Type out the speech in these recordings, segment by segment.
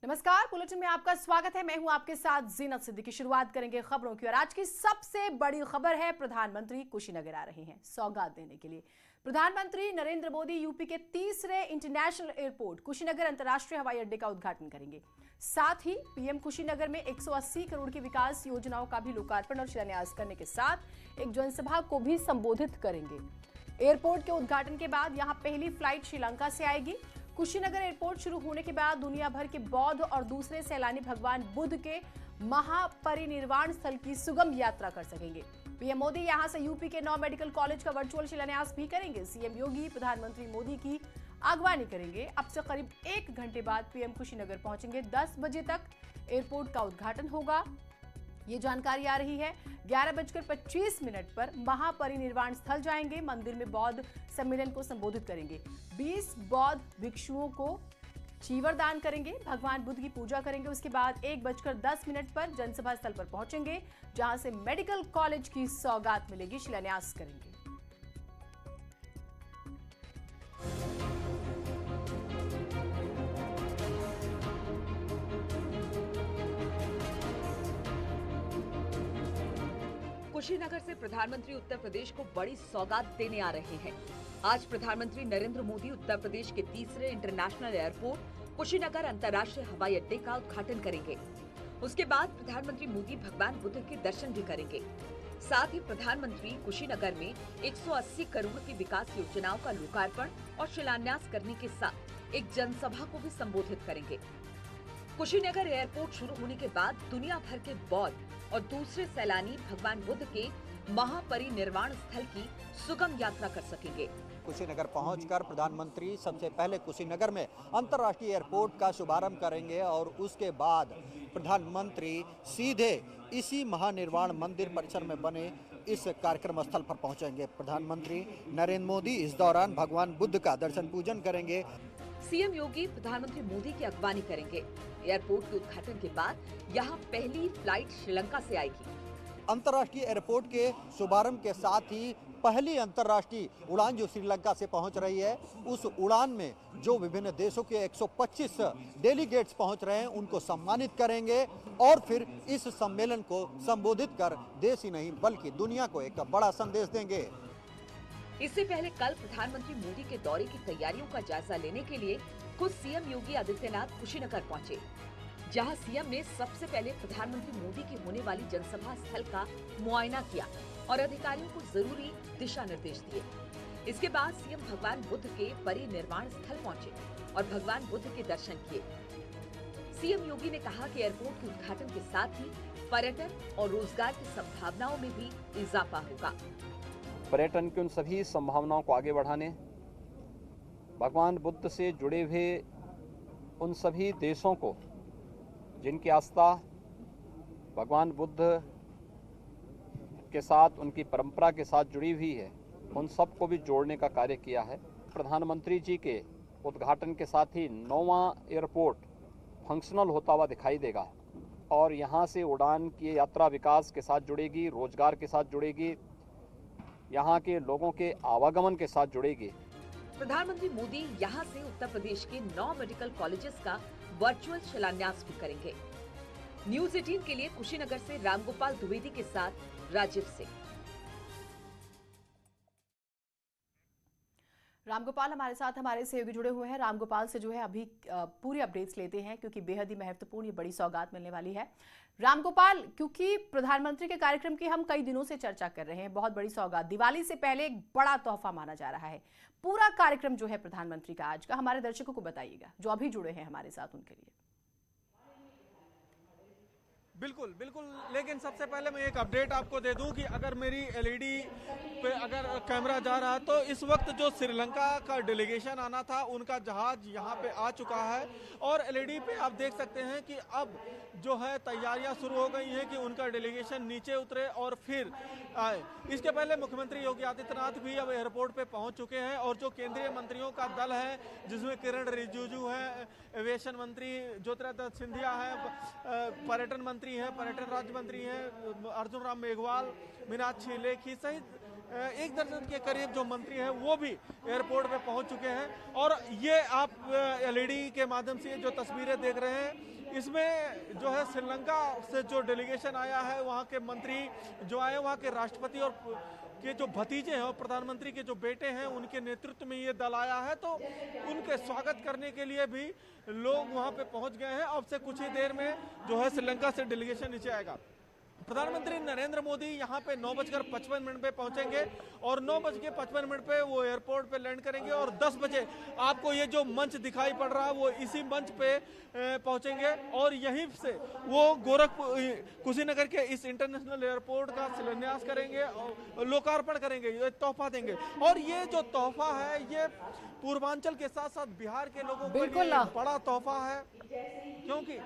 नमस्कार, बुलेटिन में आपका स्वागत है। मैं हूं आपके साथ जीनत सिद्दीकी। शुरुआत करेंगे खबरों की और आज की सबसे बड़ी खबर है प्रधानमंत्री कुशीनगर आ रहे हैं सौगात देने के लिए। प्रधानमंत्री नरेंद्र मोदी यूपी के तीसरे इंटरनेशनल एयरपोर्ट कुशीनगर अंतर्राष्ट्रीय हवाई अड्डे का उद्घाटन करेंगे। साथ ही पीएम कुशीनगर में 180 करोड़ की विकास योजनाओं का भी लोकार्पण और शिलान्यास करने के साथ एक जनसभा को भी संबोधित करेंगे। एयरपोर्ट के उद्घाटन के बाद यहां पहली फ्लाइट श्रीलंका से आएगी। कुशीनगर एयरपोर्ट शुरू होने के बाद दुनिया भर के बौद्ध और दूसरे सैलानी भगवान बुद्ध के महापरिनिर्वाण स्थल की सुगम यात्रा कर सकेंगे। पीएम मोदी यहां से यूपी के 9 मेडिकल कॉलेज का वर्चुअल शिलान्यास भी करेंगे। सीएम योगी प्रधानमंत्री मोदी की अगवानी करेंगे। अब से करीब 1 घंटे बाद पीएम कुशीनगर पहुंचेंगे। 10 बजे तक एयरपोर्ट का उद्घाटन होगा, ये जानकारी आ रही है। 11:25 पर महापरिनिर्वाण स्थल जाएंगे। मंदिर में बौद्ध सम्मेलन को संबोधित करेंगे। 20 बौद्ध भिक्षुओं को चीवर दान करेंगे। भगवान बुद्ध की पूजा करेंगे। उसके बाद 1:10 पर जनसभा स्थल पर पहुंचेंगे, जहां से मेडिकल कॉलेज की सौगात मिलेगी, शिलान्यास करेंगे। कुशीनगर से प्रधानमंत्री उत्तर प्रदेश को बड़ी सौगात देने आ रहे हैं। आज प्रधानमंत्री नरेंद्र मोदी उत्तर प्रदेश के तीसरे इंटरनेशनल एयरपोर्ट कुशीनगर अंतर्राष्ट्रीय हवाई अड्डे का उद्घाटन करेंगे। उसके बाद प्रधानमंत्री मोदी भगवान बुद्ध के दर्शन भी करेंगे। साथ ही प्रधानमंत्री कुशीनगर में 180 करोड़ की विकास योजनाओं का लोकार्पण और शिलान्यास करने के साथ एक जनसभा को भी संबोधित करेंगे। कुशीनगर एयरपोर्ट शुरू होने के बाद दुनिया भर के बौद्ध और दूसरे सैलानी भगवान बुद्ध के महापरिनिर्वाण स्थल की सुगम यात्रा कर सकेंगे। कुशीनगर पहुंचकर प्रधानमंत्री सबसे पहले कुशीनगर में अंतर्राष्ट्रीय एयरपोर्ट का शुभारंभ करेंगे और उसके बाद प्रधानमंत्री सीधे इसी महानिर्वाण मंदिर परिसर में बने इस कार्यक्रम स्थल पर पहुंचेंगे। प्रधानमंत्री नरेंद्र मोदी इस दौरान भगवान बुद्ध का दर्शन पूजन करेंगे। सीएम योगी प्रधानमंत्री मोदी की अगवानी करेंगे। एयरपोर्ट के उद्घाटन के बाद यहां पहली फ्लाइट श्रीलंका से आएगी। अंतर्राष्ट्रीय एयरपोर्ट के शुभारंभ के साथ ही पहली अंतर्राष्ट्रीय उड़ान जो श्रीलंका से पहुंच रही है, उस उड़ान में जो विभिन्न देशों के 125 डेलीगेट्स पहुंच रहे हैं उनको सम्मानित करेंगे और फिर इस सम्मेलन को संबोधित कर देश ही नहीं बल्कि दुनिया को एक बड़ा संदेश देंगे। इससे पहले कल प्रधानमंत्री मोदी के दौरे की तैयारियों का जायजा लेने के लिए खुद सीएम योगी आदित्यनाथ कुशीनगर पहुंचे, जहां सीएम ने सबसे पहले प्रधानमंत्री मोदी की होने वाली जनसभा स्थल का मुआयना किया और अधिकारियों को जरूरी दिशा निर्देश दिए। इसके बाद सीएम भगवान बुद्ध के परिनिर्वाण स्थल पहुंचे और भगवान बुद्ध के दर्शन किए। सीएम योगी ने कहा कि एयरपोर्ट के उद्घाटन के साथ ही पर्यटन और रोजगार की संभावनाओं में भी इजाफा होगा। पर्यटन की उन सभी संभावनाओं को आगे बढ़ाने, भगवान बुद्ध से जुड़े हुए उन सभी देशों को जिनकी आस्था भगवान बुद्ध के साथ, उनकी परंपरा के साथ जुड़ी हुई है, उन सब को भी जोड़ने का कार्य किया है। प्रधानमंत्री जी के उद्घाटन के साथ ही 9वां एयरपोर्ट फंक्शनल होता हुआ दिखाई देगा और यहाँ से उड़ान की यात्रा विकास के साथ जुड़ेगी, रोजगार के साथ जुड़ेगी, यहाँ के लोगों के आवागमन के साथ जुड़ेगी। प्रधानमंत्री मोदी यहाँ से उत्तर प्रदेश के 9 मेडिकल कॉलेजेस का वर्चुअल शिलान्यास भी करेंगे। न्यूज 18 के लिए कुशीनगर से रामगोपाल द्विवेदी के साथ राजीव सिंह। रामगोपाल हमारे साथ हमारे सहयोगी जुड़े हुए हैं। रामगोपाल से जो है अभी पूरी अपडेट्स लेते हैं क्योंकि बेहद ही महत्वपूर्ण ये बड़ी सौगात मिलने वाली है। रामगोपाल, क्योंकि प्रधानमंत्री के कार्यक्रम की हम कई दिनों से चर्चा कर रहे हैं, बहुत बड़ी सौगात, दिवाली से पहले एक बड़ा तोहफा माना जा रहा है। पूरा कार्यक्रम जो है प्रधानमंत्री का आज का हमारे दर्शकों को बताइएगा जो अभी जुड़े हैं हमारे साथ उनके लिए। बिल्कुल बिल्कुल, लेकिन सबसे पहले मैं एक अपडेट आपको दे दूं कि अगर मेरी एलईडी पे अगर कैमरा जा रहा है तो इस वक्त जो श्रीलंका का डेलीगेशन आना था उनका जहाज यहां पे आ चुका है और एलईडी पे आप देख सकते हैं कि अब जो है तैयारियां शुरू हो गई हैं कि उनका डेलीगेशन नीचे उतरे और फिर आए। इसके पहले मुख्यमंत्री योगी आदित्यनाथ भी अब एयरपोर्ट पे पहुंच चुके हैं और जो केंद्रीय मंत्रियों का दल है जिसमें किरण रिजिजू है, एविएशन मंत्री ज्योतिरादित्य सिंधिया है, पर्यटन मंत्री है, पर्यटन राज्य मंत्री हैं अर्जुन राम मेघवाल, मीनाक्षी लेखी सहित 1 दर्जन के करीब जो मंत्री हैं वो भी एयरपोर्ट पे पहुंच चुके हैं। और ये आप एलईडी के माध्यम से जो तस्वीरें देख रहे हैं इसमें जो है श्रीलंका से जो डेलीगेशन आया है, वहाँ के मंत्री जो आए, वहाँ के राष्ट्रपति और के जो भतीजे हैं और प्रधानमंत्री के जो बेटे हैं, उनके नेतृत्व में ये दल आया है। तो उनके स्वागत करने के लिए भी लोग वहाँ पे पहुँच गए हैं। अब से कुछ ही देर में जो है श्रीलंका से डेलीगेशन नीचे आएगा। प्रधानमंत्री नरेंद्र मोदी यहाँ पे 9:55 पे पहुंचेंगे और 9:55 पे वो एयरपोर्ट पे लैंड करेंगे और 10 बजे आपको ये जो मंच दिखाई पड़ रहा है वो इसी मंच पे पहुंचेंगे और यहीं से वो कुशीनगर के इस इंटरनेशनल एयरपोर्ट का शिलान्यास करेंगे और लोकार्पण करेंगे, ये तोहफा देंगे। और ये जो तोहफा है ये पूर्वांचल के साथ साथ बिहार के लोगों के लिए बड़ा तोहफा है, क्योंकि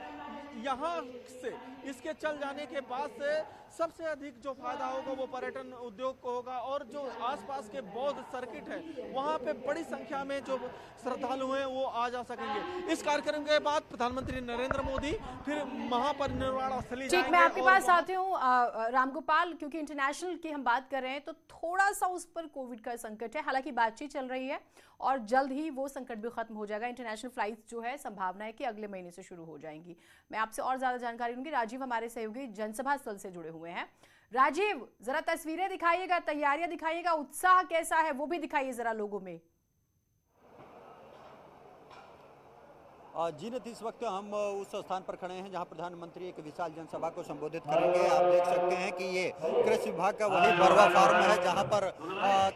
यहाँ से इसके चल जाने के बाद से सबसे अधिक जो फायदा होगा वो पर्यटन उद्योग को होगा और जो आसपास के बौद्ध सर्किट है वहाँ पे बड़ी संख्या में जो श्रद्धालु हैं वो आ जा सकेंगे। इस कार्यक्रम के बाद प्रधानमंत्री नरेंद्र मोदी फिर महापरिनिर्वाण स्थली जाएंगे। मैं आपके पास आती हूँ रामगोपाल, क्योंकि इंटरनेशनल की हम बात कर रहे हैं तो थोड़ा सा उस पर कोविड का संकट है। हालांकि बातचीत चल रही है और जल्द ही वो संकट भी खत्म हो जाएगा। इंटरनेशनल फ्लाइट्स जो है संभावना है कि अगले महीने से शुरू हो जाएंगी। मैं आपसे और ज्यादा जानकारी लूंगी। राजीव हमारे सहयोगी जनसभा स्थल से जुड़े हुए हैं। राजीव, जरा तस्वीरें दिखाइएगा, तैयारियां दिखाइएगा, उत्साह कैसा है वो भी दिखाइए जरा लोगों में। जी नित, इस वक्त हम उस स्थान पर खड़े हैं जहां प्रधानमंत्री एक विशाल जनसभा को संबोधित करेंगे। आप देख सकते हैं कि ये कृषि विभाग का वही बरवा फार्म है जहां पर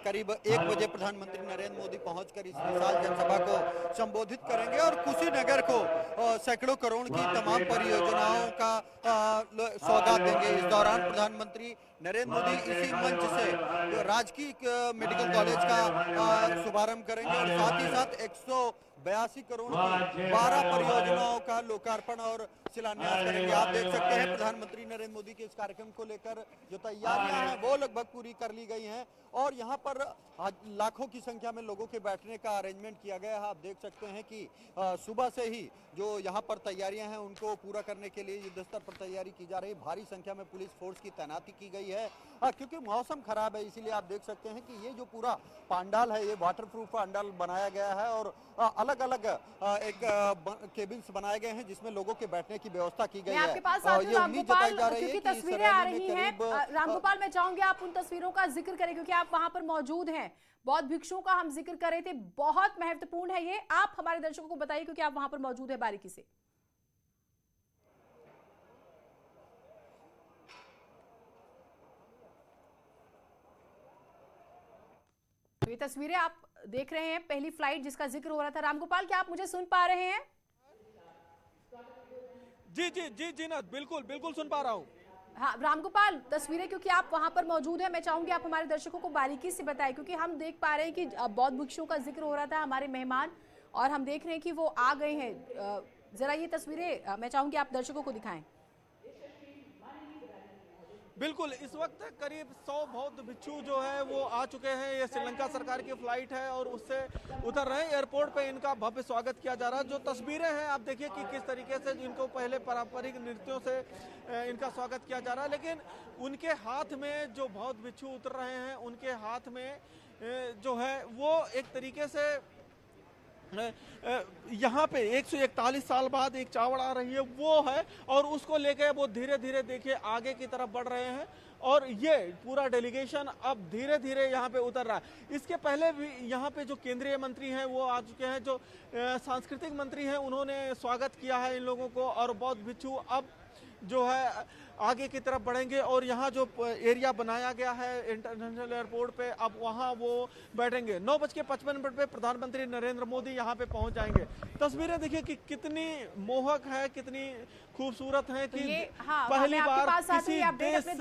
करीब 1 बजे प्रधानमंत्री नरेंद्र मोदी पहुंचकर इस विशाल जनसभा को संबोधित करेंगे और कुशीनगर को सैकड़ों करोड़ की तमाम परियोजनाओं का सौगात देंगे। इस दौरान प्रधानमंत्री नरेंद्र मोदी इसी मंच से राजकीय मेडिकल कॉलेज का शुभारंभ करेंगे और साथ ही साथ 182 करोड़ की 12 परियोजनाओं का लोकार्पण और शिलान्यास करेंगे। आप देख सकते हैं प्रधानमंत्री नरेंद्र मोदी के इस कार्यक्रम को लेकर जो तैयारियां हैं वो लगभग पूरी कर ली गई हैं और यहाँ पर लाखों की संख्या में लोगों के बैठने का अरेंजमेंट किया गया है। आप देख सकते हैं कि सुबह से ही जो यहाँ पर तैयारियां हैं उनको पूरा करने के लिए युद्ध स्तर पर तैयारी की जा रही है। भारी संख्या में पुलिस फोर्स की तैनाती की गई है क्योंकि मौसम खराब है, इसीलिए आप देख सकते हैं कि ये जो पूरा पंडाल है ये वाटर प्रूफ पंडाल बनाया गया है और अलग अलग एक केबिन्स बनाए गए हैं जिसमें लोगों के बैठने की व्यवस्था की गई है। आपके पास आती हूं रामगोपाल, क्योंकि तस्वीरें आ रही हैं। रामगोपाल, मैं चाहूंगी आप उन तस्वीरों का जिक्र करें क्योंकि आप वहां पर मौजूद हैं। बौद्ध भिक्षुओं का हम जिक्र कर रहे थे, बहुत महत्वपूर्ण है ये। आप हमारे दर्शकों को बताइए क्योंकि आप वहां पर मौजूद है बारीकी से। तो ये तस्वीरें आप देख रहे हैं, पहली फ्लाइट जिसका जिक्र हो रहा था। रामगोपाल, क्या आप मुझे सुन पा रहे हैं? जी जी जी जी ना, बिल्कुल बिल्कुल सुन पा रहा हूँ। हाँ रामगोपाल, तस्वीरें क्योंकि आप वहां पर मौजूद हैं, मैं चाहूंगी आप हमारे दर्शकों को बारीकी से बताएं क्योंकि हम देख पा रहे हैं कि बौद्ध भिक्षुओं का जिक्र हो रहा था, हमारे मेहमान, और हम देख रहे हैं कि वो आ गए हैं। जरा ये तस्वीरें मैं चाहूंगी आप दर्शकों को दिखाएं। बिल्कुल, इस वक्त करीब 100 बौद्ध भिक्षु जो है वो आ चुके हैं। ये श्रीलंका सरकार की फ्लाइट है और उससे उतर रहे हैं। एयरपोर्ट पे इनका भव्य स्वागत किया जा रहा है। जो तस्वीरें हैं आप देखिए कि किस तरीके से इनको पहले पारंपरिक नृत्यों से इनका स्वागत किया जा रहा है, लेकिन उनके हाथ में जो बौद्ध भिक्षु उतर रहे हैं उनके हाथ में जो है वो एक तरीके से यहाँ पे 141 साल बाद एक चावड़ आ रही है वो है और उसको लेके वो धीरे धीरे देखिए आगे की तरफ बढ़ रहे हैं और ये पूरा डेलीगेशन अब धीरे धीरे यहाँ पे उतर रहा है। इसके पहले भी यहाँ पे जो केंद्रीय मंत्री हैं वो आ चुके हैं, जो सांस्कृतिक मंत्री हैं उन्होंने स्वागत किया है इन लोगों को और बौद्ध भिक्षु अब जो है आगे की तरफ बढ़ेंगे और यहाँ जो एरिया बनाया गया है इंटरनेशनल एयरपोर्ट पे अब वहाँ वो बैठेंगे। 9:55 पे प्रधानमंत्री नरेंद्र मोदी यहाँ पे पहुँच जाएंगे। तस्वीरें देखिए कि कितनी मोहक है, कितनी खूबसूरत है कि पहली बार किसी देश से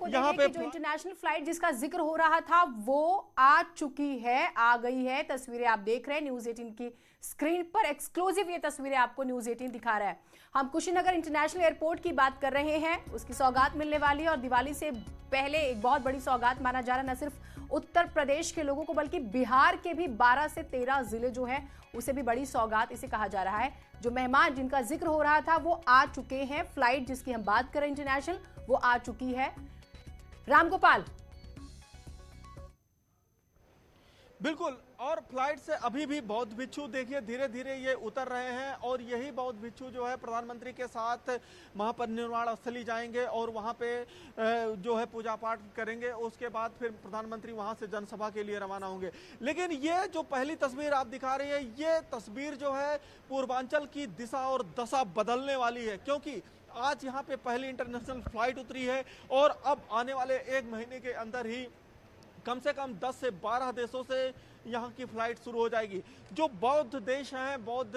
यहाँ पे जो इंटरनेशनल फ्लाइट जिसका जिक्र हो रहा था वो आ चुकी है, आ गई है। तस्वीरें आप देख रहे हैं न्यूज़ 18 की स्क्रीन पर, एक्सक्लूसिव ये तस्वीरें आपको न्यूज़ 18 दिखा रहा है। हम कुशीनगर इंटरनेशनल एयरपोर्ट की बात कर रहे हैं, उसकी सौगात मिलने वाली है और दिवाली से पहले एक बहुत बड़ी सौगात माना जा रहा है, न सिर्फ उत्तर प्रदेश के लोगों को बल्कि बिहार के भी 12 से 13 जिले जो है उसे भी बड़ी सौगात इसे कहा जा रहा है। जो मेहमान जिनका जिक्र हो रहा था वो आ चुके हैं, फ्लाइट जिसकी हम बात करें इंटरनेशनल वो आ चुकी है। रामगोपाल, बिल्कुल, और फ्लाइट से अभी भी बौद्ध भिक्षु देखिए धीरे धीरे ये उतर रहे हैं और यही बौद्ध भिक्षु जो है प्रधानमंत्री के साथ महापरिनिर्वाण स्थली जाएंगे और वहाँ पे जो है पूजा पाठ करेंगे। उसके बाद फिर प्रधानमंत्री वहाँ से जनसभा के लिए रवाना होंगे। लेकिन ये जो पहली तस्वीर आप दिखा रही है, ये तस्वीर जो है पूर्वांचल की दिशा और दशा बदलने वाली है, क्योंकि आज यहाँ पे पहली इंटरनेशनल फ्लाइट उतरी है और अब आने वाले 1 महीने के अंदर ही कम से कम 10 से 12 देशों से यहाँ की फ्लाइट शुरू हो जाएगी। जो बौद्ध देश हैं, बौद्ध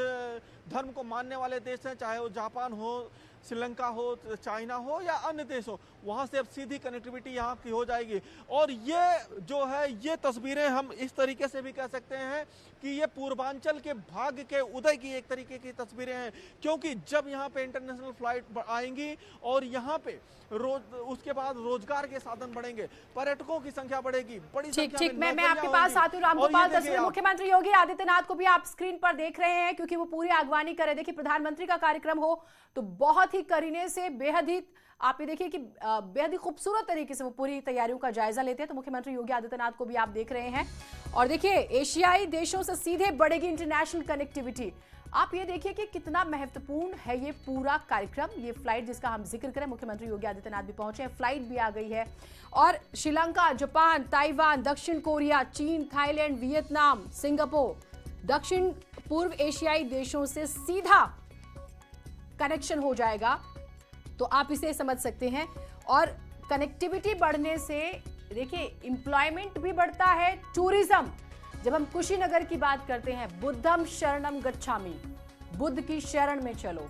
धर्म को मानने वाले देश हैं, चाहे वो जापान हो, श्रीलंका हो, चाइना हो या अन्य देश हो, वहाँ से अब सीधी कनेक्टिविटी यहाँ की हो जाएगी। और ये जो है ये तस्वीरें हम इस तरीके से भी कह सकते हैं कि ये पूर्वांचल के भाग्य के उदय की एक तरीके की तस्वीरें हैं, क्योंकि जब यहाँ पे इंटरनेशनल फ्लाइट आएंगी और यहाँ पे उसके बाद रोजगार के साधन बढ़ेंगे, पर्यटकों की संख्या बढ़ेगी, बड़ी संख्या में मैं आपके पास आती हूँ रामगोपाल। तस्वीर मुख्यमंत्री योगी आदित्यनाथ को भी आप स्क्रीन पर देख रहे हैं, क्योंकि वो पूरी अगवानी कर रहे। देखिए प्रधानमंत्री का कार्यक्रम हो तो बहुत ही करीने से बेहद ही आप ये देखिए कि बेहद ही खूबसूरत तरीके से वो पूरी तैयारियों का जायजा लेते हैं। तो मुख्यमंत्री योगी आदित्यनाथ को भी आप देख रहे हैं और देखिए एशियाई देशों से सीधे बढ़ेगी इंटरनेशनल कनेक्टिविटी। आप ये देखिए कि कितना महत्वपूर्ण है ये पूरा कार्यक्रम। ये फ्लाइट जिसका हम जिक्र करें, मुख्यमंत्री योगी आदित्यनाथ भी पहुंचे हैं, फ्लाइट भी आ गई है और श्रीलंका, जापान, ताइवान, दक्षिण कोरिया, चीन, थाईलैंड, वियतनाम, सिंगापुर, दक्षिण पूर्व एशियाई देशों से सीधा कनेक्शन हो जाएगा। तो आप इसे समझ सकते हैं। और कनेक्टिविटी बढ़ने से देखिए एम्प्लॉयमेंट भी बढ़ता है, टूरिज्म। जब हम कुशीनगर की बात करते हैं, बुद्धम शरणम गच्छामि, बुद्ध की शरण में चलो।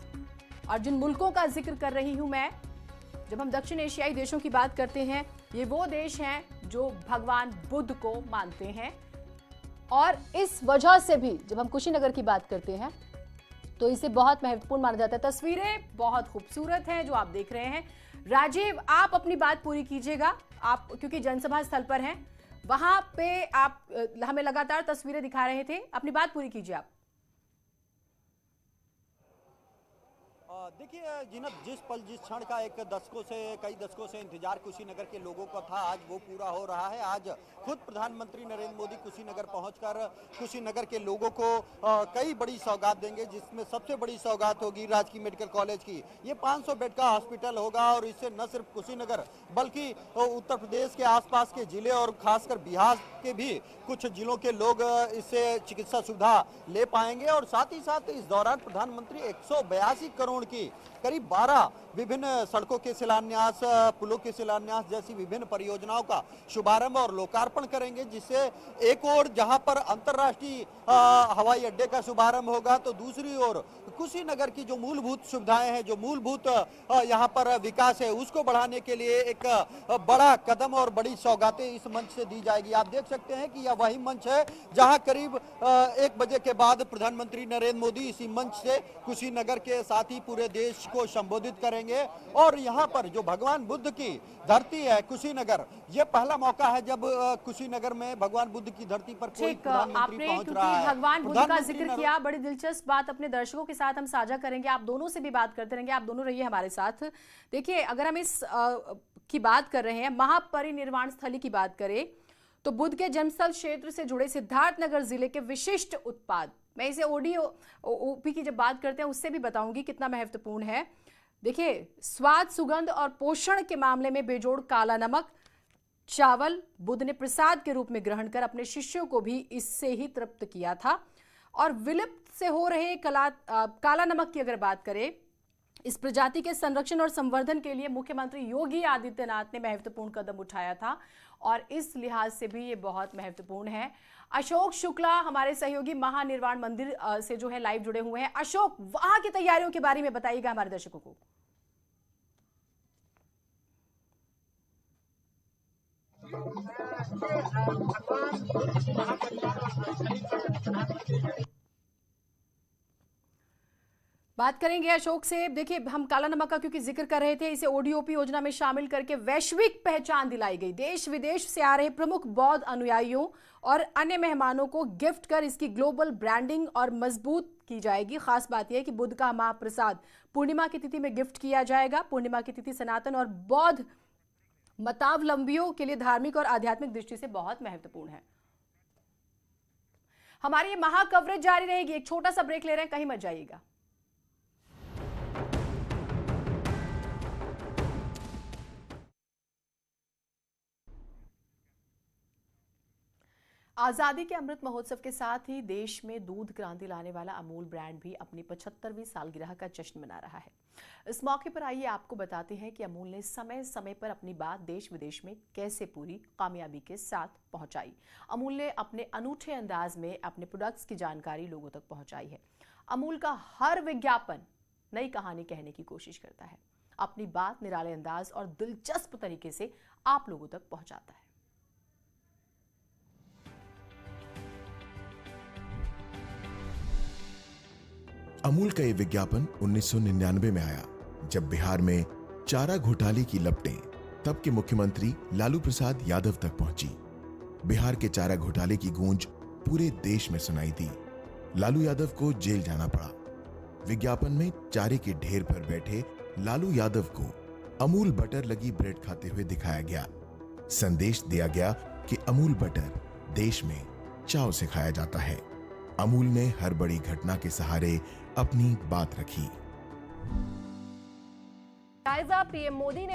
और जिन मुल्कों का जिक्र कर रही हूं मैं, जब हम दक्षिण एशियाई देशों की बात करते हैं, ये वो देश हैं जो भगवान बुद्ध को मानते हैं। और इस वजह से भी जब हम कुशीनगर की बात करते हैं तो इसे बहुत महत्वपूर्ण माना जाता है। तस्वीरें बहुत खूबसूरत हैं जो आप देख रहे हैं। राजीव, आप अपनी बात पूरी कीजिएगा, आप क्योंकि जनसभा स्थल पर हैं, वहां पे आप हमें लगातार तस्वीरें दिखा रहे थे, अपनी बात पूरी कीजिए आप। देखिए जीनत, जिस पल जिस क्षण का कई दशकों से इंतजार कुशीनगर के लोगों का था, आज वो पूरा हो रहा है। आज खुद प्रधानमंत्री नरेंद्र मोदी कुशीनगर पहुंचकर कुशीनगर के लोगों को कई बड़ी सौगात देंगे, जिसमें सबसे बड़ी सौगात होगी राजकीय मेडिकल कॉलेज की। ये 500 बेड का हॉस्पिटल होगा और इससे न सिर्फ कुशीनगर बल्कि उत्तर प्रदेश के आसपास के जिले और खासकर बिहार के भी कुछ जिलों के लोग इससे चिकित्सा सुविधा ले पाएंगे। और साथ ही साथ इस दौरान प्रधानमंत्री 182 करोड़ की करीब 12 विभिन्न सड़कों के शिलान्यास, पुलों के शिलान्यास जैसी विभिन्न परियोजनाओं का शुभारंभ और लोकार्पण करेंगे, जिससे एक ओर जहां पर अंतर्राष्ट्रीय हवाई अड्डे का शुभारंभ होगा, तो दूसरी ओर कुशीनगर की जो मूलभूत सुविधाएं हैं, जो मूलभूत यहां पर विकास है, उसको बढ़ाने के लिए एक बड़ा कदम और बड़ी सौगातें इस मंच से दी जाएगी। आप देख सकते हैं कि यह वही मंच है जहां करीब 1 बजे के बाद प्रधानमंत्री नरेंद्र मोदी इसी मंच से कुशीनगर के साथ ही पूरे देश को संबोधित करेंगे। और यहाँ पर जो भगवान बुद्ध की धरती है कुशीनगर, ये पहला मौका है जब कुशीनगर में भगवान बुद्ध की धरती पर कोई प्रधानमंत्री पहुंच रहा है। भगवान बुद्ध का जिक्र किया, बड़ी दिलचस्प बात अपने दर्शकों के साथ हम साझा करेंगे, आप दोनों से भी बात करते रहेंगे, आप दोनों रहिए हमारे साथ। देखिए अगर हम इस की बात कर रहे हैं, महापरिनिर्वाण स्थली की बात करें, तो बुद्ध के जन्मस्थल क्षेत्र से जुड़े सिद्धार्थनगर जिले के विशिष्ट उत्पाद, मैं इसे ओडी-ओपी की जब बात करते हैं उससे भी बताऊंगी कितना महत्वपूर्ण है। देखिए स्वाद, सुगंध और पोषण के मामले में बेजोड़ काला नमक चावल बुद्ध ने प्रसाद के रूप में ग्रहण कर अपने शिष्यों को भी इससे ही तृप्त किया था। और विलुप्त से हो रहे काला नमक की अगर बात करें, इस प्रजाति के संरक्षण और संवर्धन के लिए मुख्यमंत्री योगी आदित्यनाथ ने महत्वपूर्ण कदम उठाया था और इस लिहाज से भी ये बहुत महत्वपूर्ण है। अशोक शुक्ला हमारे सहयोगी महानिर्वाण मंदिर से जो है लाइव जुड़े हुए हैं। अशोक, वहां की तैयारियों के बारे में बताइएगा हमारे दर्शकों को। बात करेंगे अशोक से। देखिए हम काला नमक का क्योंकि जिक्र कर रहे थे, इसे ओडीओपी योजना में शामिल करके वैश्विक पहचान दिलाई गई। देश विदेश से आ रहे प्रमुख बौद्ध अनुयायियों और अन्य मेहमानों को गिफ्ट कर इसकी ग्लोबल ब्रांडिंग और मजबूत की जाएगी। खास बात यह है कि बुद्ध का महाप्रसाद पूर्णिमा की तिथि में गिफ्ट किया जाएगा। पूर्णिमा की तिथि सनातन और बौद्ध मतावलंबियों के लिए धार्मिक और आध्यात्मिक दृष्टि से बहुत महत्वपूर्ण है। हमारी ये महा कवरेज जारी रहेगी। एक छोटा सा ब्रेक ले रहे हैं, कहीं मत जाइएगा। आजादी के अमृत महोत्सव के साथ ही देश में दूध क्रांति लाने वाला अमूल ब्रांड भी अपनी 75वीं सालगिरह का जश्न मना रहा है। इस मौके पर आइए आपको बताते हैं कि अमूल ने समय समय पर अपनी बात देश विदेश में कैसे पूरी कामयाबी के साथ पहुंचाई। अमूल ने अपने अनूठे अंदाज में अपने प्रोडक्ट्स की जानकारी लोगों तक पहुंचाई है। अमूल का हर विज्ञापन नई कहानी कहने की कोशिश करता है, अपनी बात निराले अंदाज और दिलचस्प तरीके से आप लोगों तक पहुंचाता है। अमूल का ये विज्ञापन 1999 में आया, जब बिहार में चारा घोटाले की लपटें तब के मुख्यमंत्री लालू प्रसाद यादव तक पहुंची। बिहार के चारा घोटाले की गूंज पूरे देश में सुनाई दी। लालू यादव को जेल जाना पड़ा। विज्ञापन में चारे के ढेर पर बैठे लालू यादव को अमूल बटर लगी ब्रेड खाते हुए दिखाया गया। संदेश दिया गया कि अमूल बटर देश में चाव से खाया जाता है। अमूल ने हर बड़ी घटना के सहारे अपनी बात रखी। पीएम मोदी ने